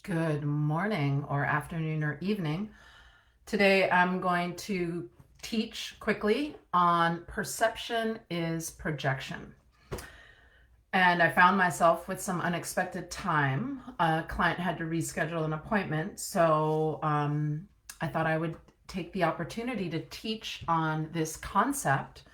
Good morning or afternoon or evening. Today I'm going to teach quickly on perception is projection. And I found myself with some unexpected time. A client had to reschedule an appointment, so I thought I would take the opportunity to teach on this concept,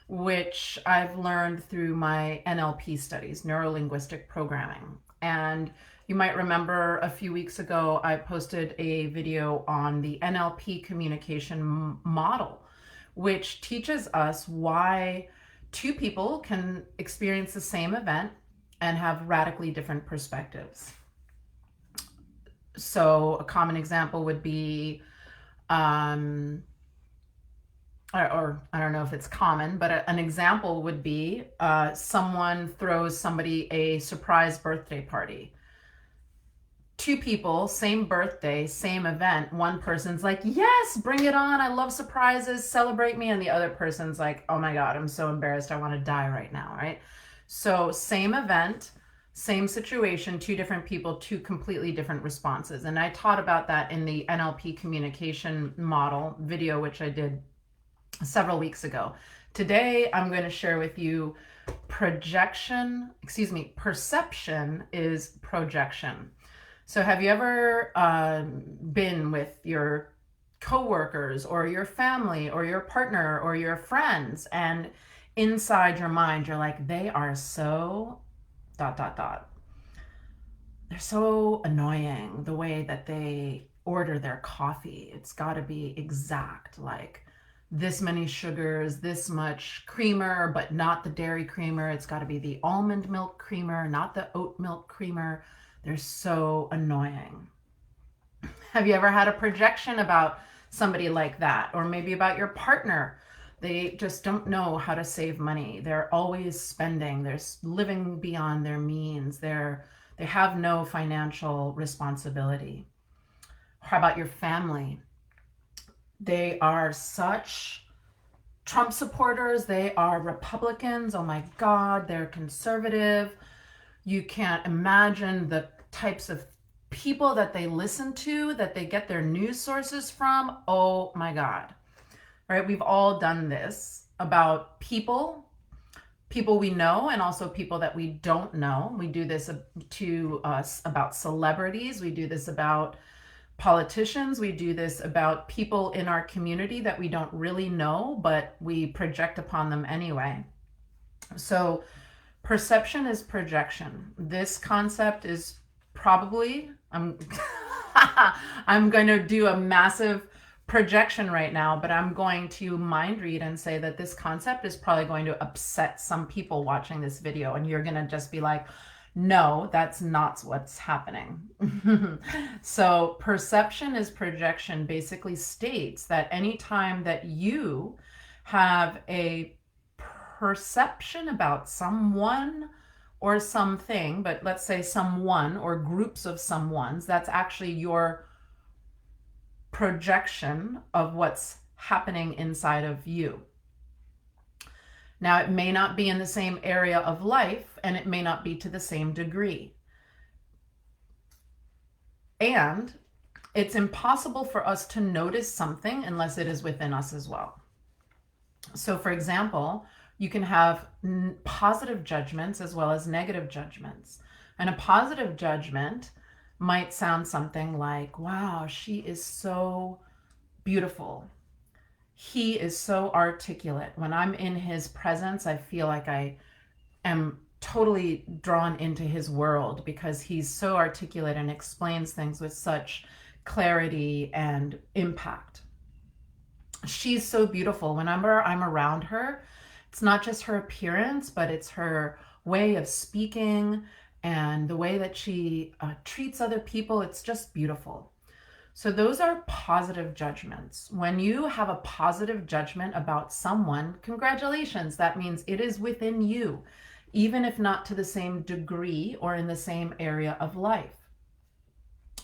which I've learned through my NLP studies, neuro-linguistic programming. And you might remember a few weeks ago, I posted a video on the NLP communication model, which teaches us why two people can experience the same event and have radically different perspectives. So a common example would be, or I don't know if it's common, but an example would be someone throws somebody a surprise birthday party. Two people, same birthday, same event. One person's like, yes, bring it on. I love surprises. Celebrate me. And the other person's like, oh my God, I'm so embarrassed. I want to die right now. Right. So same event, same situation, two different people, two completely different responses. And I taught about that in the NLP communication model video, which I did several weeks ago. Today, I'm going to share with you perception is projection. So have you ever been with your coworkers or your family or your partner or your friends, and inside your mind, you're like, they are so ... They're so annoying the way that they order their coffee. It's got to be exact, like this many sugars, this much creamer, but not the dairy creamer. It's got to be the almond milk creamer, not the oat milk creamer. They're so annoying. Have you ever had a projection about somebody like that? Or maybe about your partner? They just don't know how to save money. They're always spending. They're living beyond their means. They have no financial responsibility. How about your family? They are such Trump supporters. They are Republicans. Oh my God, they're conservative. You can't imagine the types of people that they listen to, that they get their news sources from. Oh my God. Right? We've all done this about people we know, and also people that we don't know. We do this to us about celebrities. We do this about politicians. We do this about people in our community that we don't really know, but we project upon them anyway. So perception is projection. This concept is probably, I'm going to do a massive projection right now, but I'm going to mind read and say that this concept is probably going to upset some people watching this video, and you're going to just be like, no, that's not what's happening. So perception is projection basically states that anytime that you have a perception about someone or something, but let's say someone or groups of someones, that's actually your projection of what's happening inside of you. Now, it may not be in the same area of life, and it may not be to the same degree. And it's impossible for us to notice something unless it is within us as well. So, for example, you can have positive judgments as well as negative judgments. And a positive judgment might sound something like, wow, she is so beautiful. He is so articulate. When I'm in his presence, I feel like I am totally drawn into his world because he's so articulate and explains things with such clarity and impact. She's so beautiful. Whenever I'm around her, it's not just her appearance, but it's her way of speaking and the way that she treats other people. It's just beautiful. So those are positive judgments. When you have a positive judgment about someone, congratulations. That means it is within you, even if not to the same degree or in the same area of life.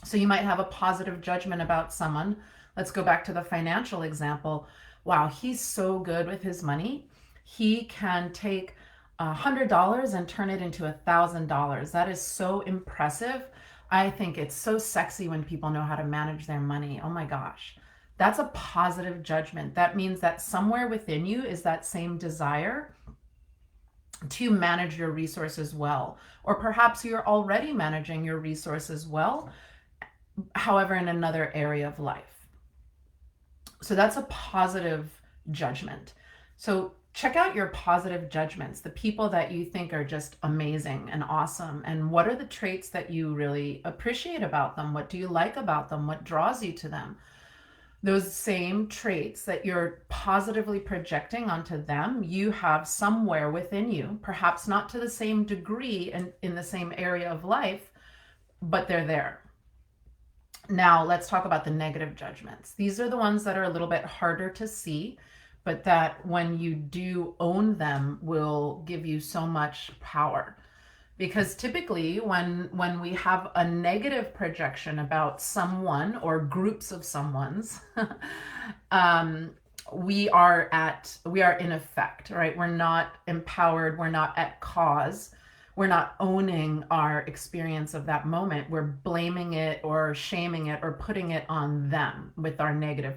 So you might have a positive judgment about someone. Let's go back to the financial example. Wow, he's so good with his money. He can take $100 and turn it into $1,000. That is so impressive. I think it's so sexy when people know how to manage their money. Oh my gosh. That's a positive judgment. That means that somewhere within you is that same desire to manage your resources well. Or perhaps you're already managing your resources well, however, in another area of life. So that's a positive judgment. So check out your positive judgments, the people that you think are just amazing and awesome. And what are the traits that you really appreciate about them? What do you like about them? What draws you to them? Those same traits that you're positively projecting onto them, you have somewhere within you, perhaps not to the same degree and in the same area of life, but they're there. Now, let's talk about the negative judgments. These are the ones that are a little bit harder to see, but that when you do own them will give you so much power. Because typically when we have a negative projection about someone or groups of someone's, we are in effect, right? We're not empowered, we're not at cause, we're not owning our experience of that moment. We're blaming it or shaming it or putting it on them with our negative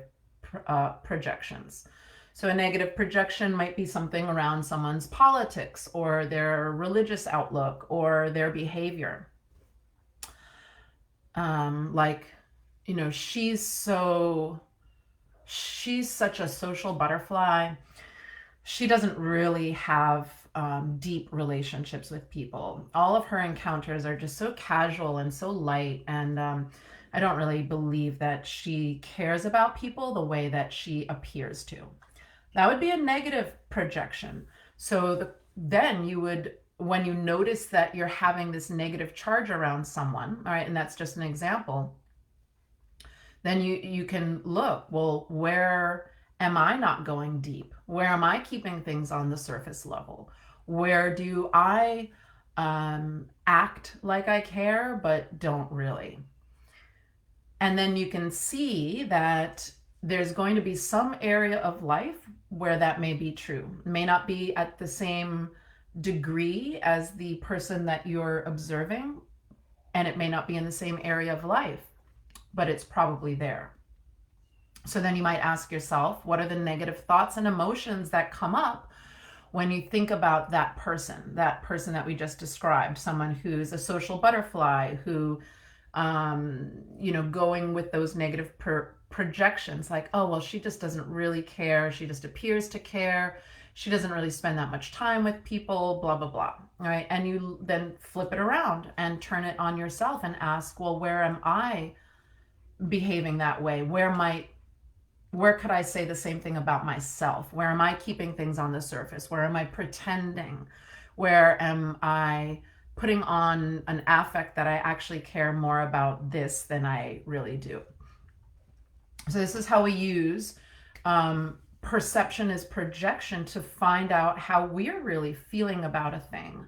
projections. So a negative projection might be something around someone's politics or their religious outlook or their behavior. Like, you know, she's such a social butterfly. She doesn't really have deep relationships with people. All of her encounters are just so casual and so light. And I don't really believe that she cares about people the way that she appears to. That would be a negative projection. So then you would, when you notice that you're having this negative charge around someone, all right, and that's just an example, then you can look, well, where am I not going deep? Where am I keeping things on the surface level? Where do I act like I care, but don't really? And then you can see that there's going to be some area of life where that may be true. It may not be at the same degree as the person that you're observing, and it may not be in the same area of life, but it's probably there. So then you might ask yourself, what are the negative thoughts and emotions that come up when you think about that person that we just described, someone who's a social butterfly, who, going with those negative projections, like, oh, well, she just doesn't really care. She just appears to care. She doesn't really spend that much time with people, blah, blah, blah. All right. And you then flip it around and turn it on yourself and ask, well, where am I behaving that way? Where could I say the same thing about myself? Where am I keeping things on the surface? Where am I pretending? Where am I putting on an affect that I actually care more about this than I really do? So this is how we use perception as projection to find out how we're really feeling about a thing,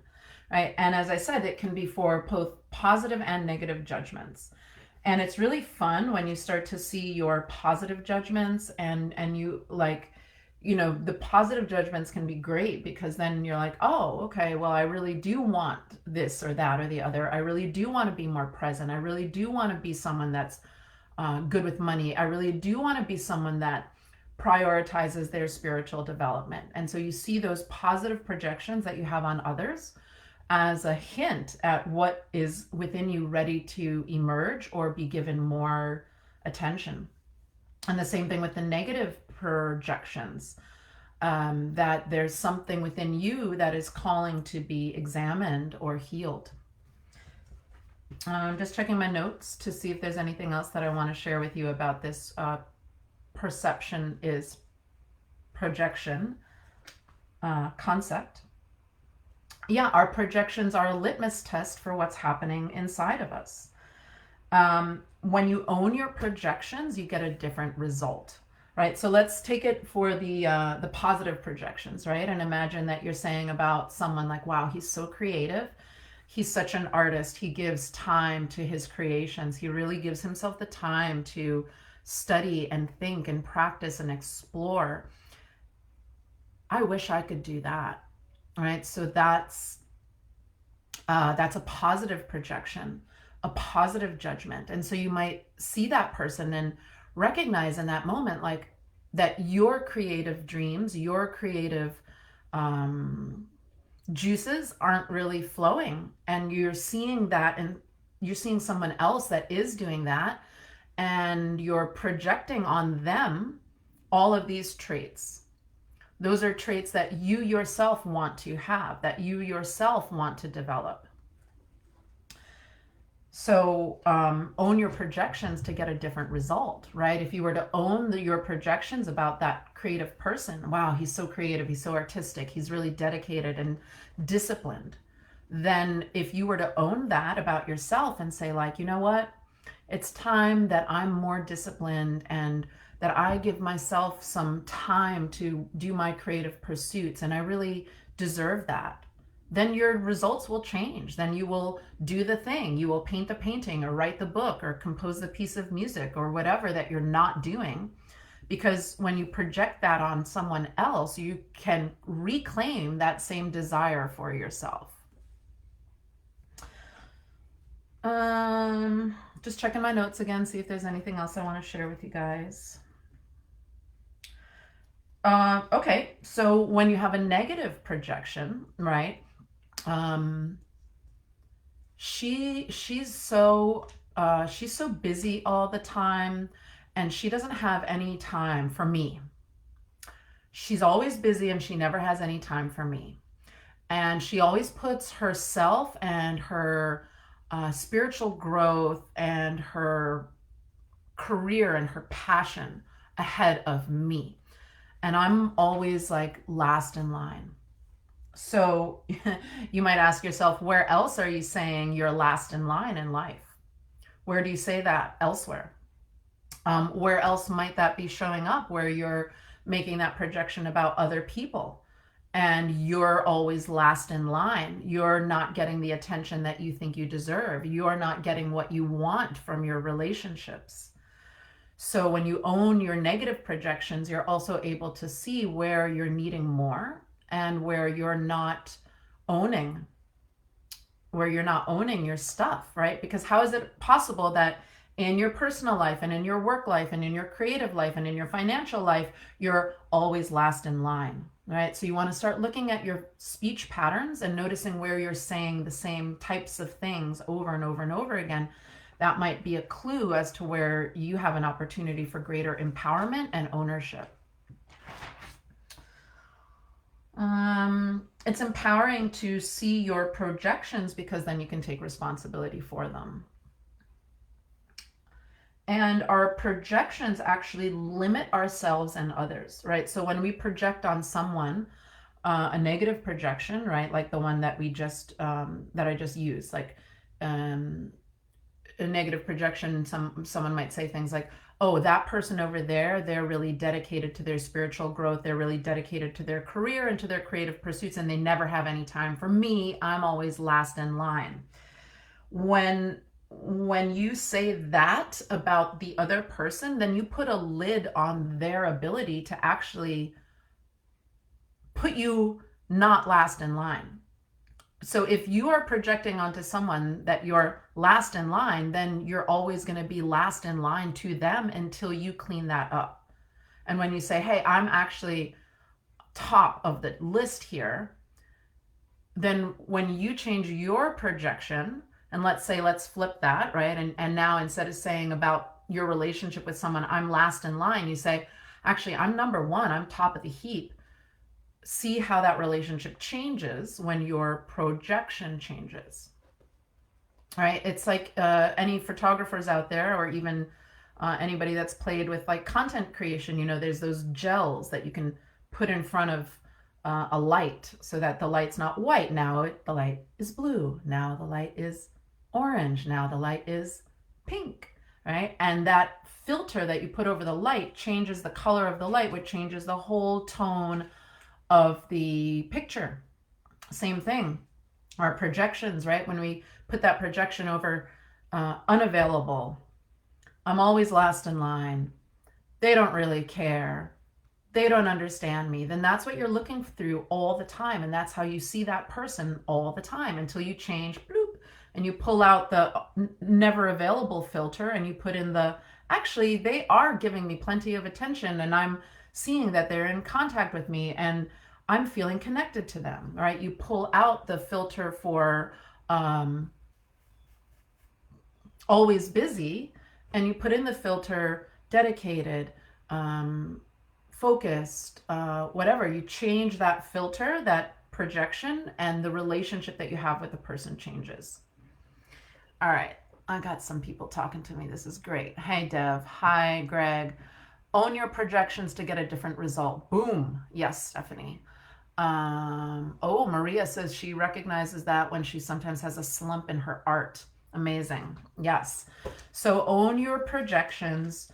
right? And as I said, it can be for both positive and negative judgments. And it's really fun when you start to see your positive judgments and you like, the positive judgments can be great because then you're like, oh, okay, well, I really do want this or that or the other. I really do want to be more present. I really do want to be someone that's good with money. I really do want to be someone that prioritizes their spiritual development. And so you see those positive projections that you have on others as a hint at what is within you ready to emerge or be given more attention. And the same thing with the negative projections, that there's something within you that is calling to be examined or healed. I'm just checking my notes to see if there's anything else that I want to share with you about this perception is projection concept. Yeah, our projections are a litmus test for what's happening inside of us. When you own your projections, you get a different result, right? So let's take it for the positive projections, right? And imagine that you're saying about someone like, wow, he's so creative. He's such an artist. He gives time to his creations. He really gives himself the time to study and think and practice and explore. I wish I could do that, right? So that's a positive projection. a positive judgment. And so you might see that person and recognize in that moment, like, that your creative dreams, your creative juices aren't really flowing. And you're seeing that, and you're seeing someone else that is doing that, and you're projecting on them all of these traits. Those are traits that you yourself want to have, that you yourself want to develop. So own your projections to get a different result, right? If you were to own your projections about that creative person, wow, he's so creative, he's so artistic, he's really dedicated and disciplined. Then if you were to own that about yourself and say, like, you know what, it's time that I'm more disciplined and that I give myself some time to do my creative pursuits, and I really deserve that, then your results will change. Then you will do the thing. You will paint the painting or write the book or compose the piece of music or whatever that you're not doing. Because when you project that on someone else, you can reclaim that same desire for yourself. Just checking my notes again, see if there's anything else I want to share with you guys. Okay, so when you have a negative projection, right? She's so busy all the time, and she doesn't have any time for me. She's always busy and she never has any time for me. And she always puts herself and her spiritual growth and her career and her passion ahead of me. And I'm always like last in line. So you might ask yourself, where else are you saying you're last in line in life? Where do you say that elsewhere? Where else might that be showing up, where you're making that projection about other people and you're always last in line? You're not getting the attention that you think you deserve. You're not getting what you want from your relationships. So when you own your negative projections, you're also able to see where you're needing more and where you're not owning your stuff, right? Because how is it possible that in your personal life and in your work life and in your creative life and in your financial life, you're always last in line, right? So you want to start looking at your speech patterns and noticing where you're saying the same types of things over and over and over again. That might be a clue as to where you have an opportunity for greater empowerment and ownership. It's empowering to see your projections because then you can take responsibility for them. And our projections actually limit ourselves and others, right? So when we project on someone, a negative projection, right, like the one that we just that I just used, like a negative projection, someone might say things like, oh, that person over there, they're really dedicated to their spiritual growth, they're really dedicated to their career and to their creative pursuits, and they never have any time for me, I'm always last in line. When you say that about the other person, then you put a lid on their ability to actually put you not last in line. So if you are projecting onto someone that you're last in line, then you're always going to be last in line to them until you clean that up. And when you say, hey, I'm actually top of the list here, then when you change your projection, and let's flip that, right? And now instead of saying about your relationship with someone, I'm last in line, you say, actually, I'm number one, I'm top of the heap. See how that relationship changes when your projection changes. All right, it's like any photographers out there, or even anybody that's played with like content creation, you know, there's those gels that you can put in front of a light so that the light's not white. Now the light is blue. Now the light is orange. Now the light is pink, right? And that filter that you put over the light changes the color of the light, which changes the whole tone of the picture. Same thing, our projections, right? When we put that projection over unavailable, I'm always last in line, they don't really care, they don't understand me, then that's what you're looking through all the time. And that's how you see that person all the time until you change, bloop, and you pull out the never available filter and you put in the, actually, they are giving me plenty of attention and I'm seeing that they're in contact with me and I'm feeling connected to them, right? You pull out the filter for always busy and you put in the filter dedicated, focused, whatever. You change that filter, that projection, and the relationship that you have with the person changes. All right. I got some people talking to me. This is great. Hey, Dev. Hi, Greg. Own your projections to get a different result. Boom. Yes, Stephanie. Oh, Maria says she recognizes that when she sometimes has a slump in her art. Amazing. Yes. So own your projections.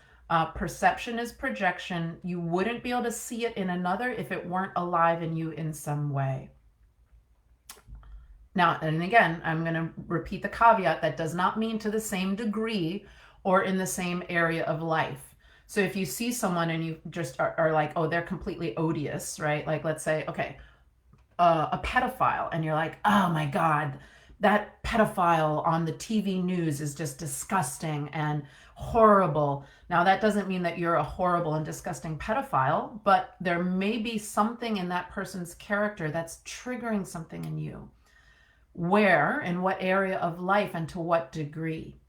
Perception is projection. You wouldn't be able to see it in another if it weren't alive in you in some way. Now, and again, I'm going to repeat the caveat that does not mean to the same degree or in the same area of life. So if you see someone and you just are like, oh, they're completely odious, right? Like, let's say, okay, a pedophile, and you're like, oh my God, that pedophile on the TV news is just disgusting and horrible. Now, that doesn't mean that you're a horrible and disgusting pedophile, but there may be something in that person's character that's triggering something in you. Where, in what area of life, and to what degree?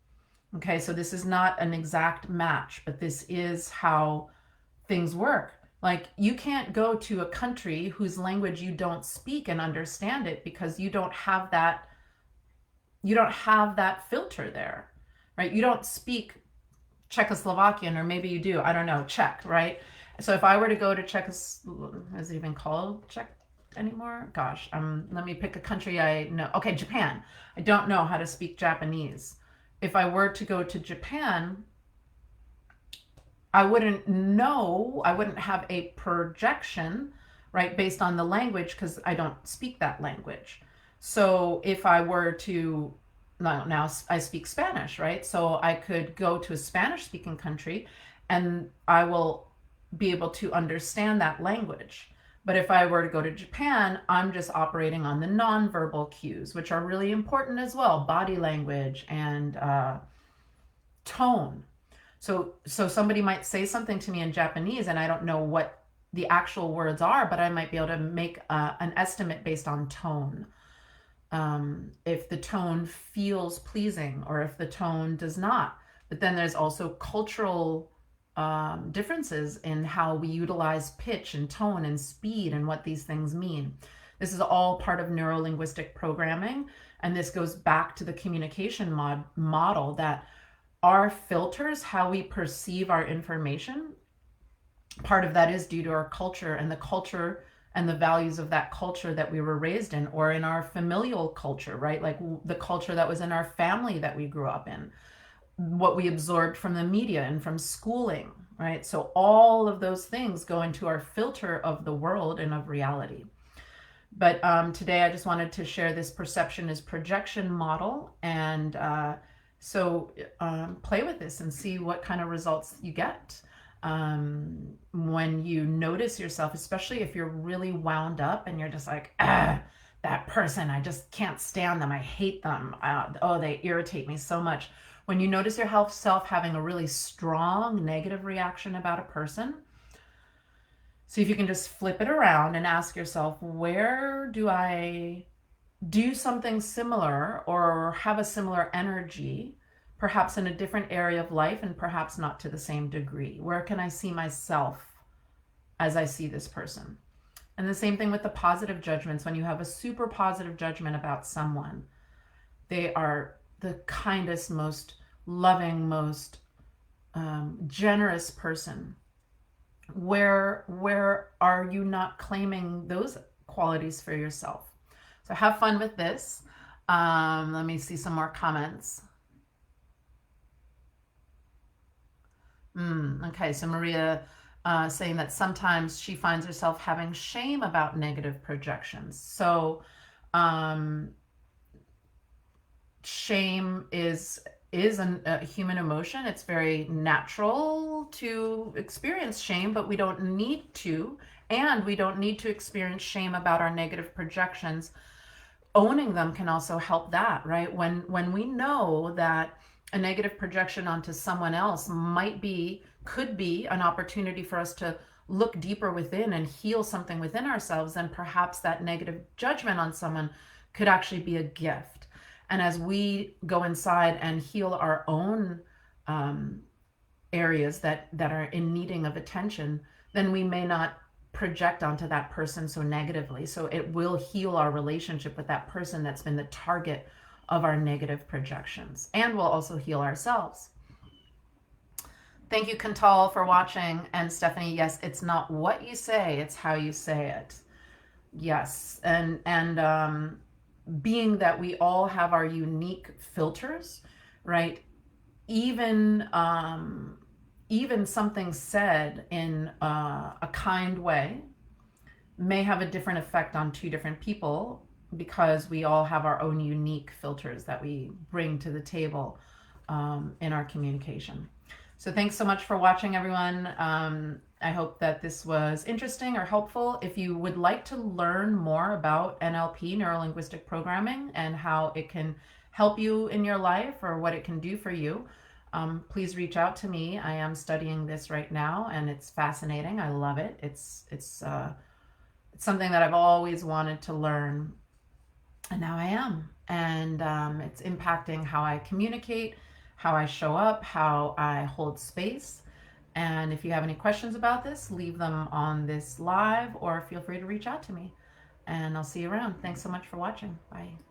Okay, so this is not an exact match, but this is how things work. Like, you can't go to a country whose language you don't speak and understand it because you don't have that filter there, right? You don't speak Czechoslovakian, or maybe you do, I don't know, Czech, right? So if I were to go to is it even called Czech anymore? Gosh, let me pick a country I know. Okay, Japan. I don't know how to speak Japanese. If I were to go to Japan, I wouldn't have a projection, right, based on the language because I don't speak that language. So if I were to, now I speak Spanish, right? So I could go to a Spanish speaking country and I will be able to understand that language. But if I were to go to Japan, I'm just operating on the nonverbal cues, which are really important as well, body language and tone. So somebody might say something to me in Japanese and I don't know what the actual words are, but I might be able to make an estimate based on tone. If the tone feels pleasing or if the tone does not. But then there's also cultural differences in how we utilize pitch and tone and speed and what these things mean. This is all part of neuro-linguistic programming, and this goes back to the communication model that our filters, how we perceive our information, part of that is due to our culture and the culture and the values of that culture that we were raised in, or in our familial culture, right? Like the culture that was in our family that we grew up in, what we absorbed from the media and from schooling, right? So all of those things go into our filter of the world and of reality. But today I just wanted to share this perception is projection model, and so play with this and see what kind of results you get. When you notice yourself, especially if you're really wound up and you're just like, that person, I just can't stand them, I hate them, oh, they irritate me so much. When you notice yourself having a really strong negative reaction about a person, see if you can just flip it around and ask yourself, where do I do something similar or have a similar energy, perhaps in a different area of life and perhaps not to the same degree? Where can I see myself as I see this person? And the same thing with the positive judgments. When you have a super positive judgment about someone, they are the kindest, most loving, most generous person. Where are you not claiming those qualities for yourself? So have fun with this. Let me see some more comments. Okay, so Maria saying that sometimes she finds herself having shame about negative projections. So shame is a human emotion. It's very natural to experience shame, but we don't need to, and we don't need to experience shame about our negative projections. owning them can also help that, right? When we know that a negative projection onto someone else could be an opportunity for us to look deeper within and heal something within ourselves, then perhaps that negative judgment on someone could actually be a gift. And as we go inside and heal our own areas that are in needing of attention, then we may not project onto that person so negatively. So it will heal our relationship with that person that's been the target of our negative projections, and we'll also heal ourselves. Thank you, Kantal, for watching. And Stephanie, yes, it's not what you say, it's how you say it. Yes. And being that we all have our unique filters, right? Even even something said in a kind way may have a different effect on two different people, because we all have our own unique filters that we bring to the table in our communication. So thanks so much for watching, everyone. I hope that this was interesting or helpful. If you would like to learn more about NLP, neuro-linguistic programming, and how it can help you in your life or what it can do for you, please reach out to me. I am studying this right now, and it's fascinating. I love it. It's something that I've always wanted to learn, and now I am. And it's impacting how I communicate, how I show up, how I hold space. And if you have any questions about this, leave them on this live, or feel free to reach out to me. And I'll see you around. Thanks so much for watching. Bye.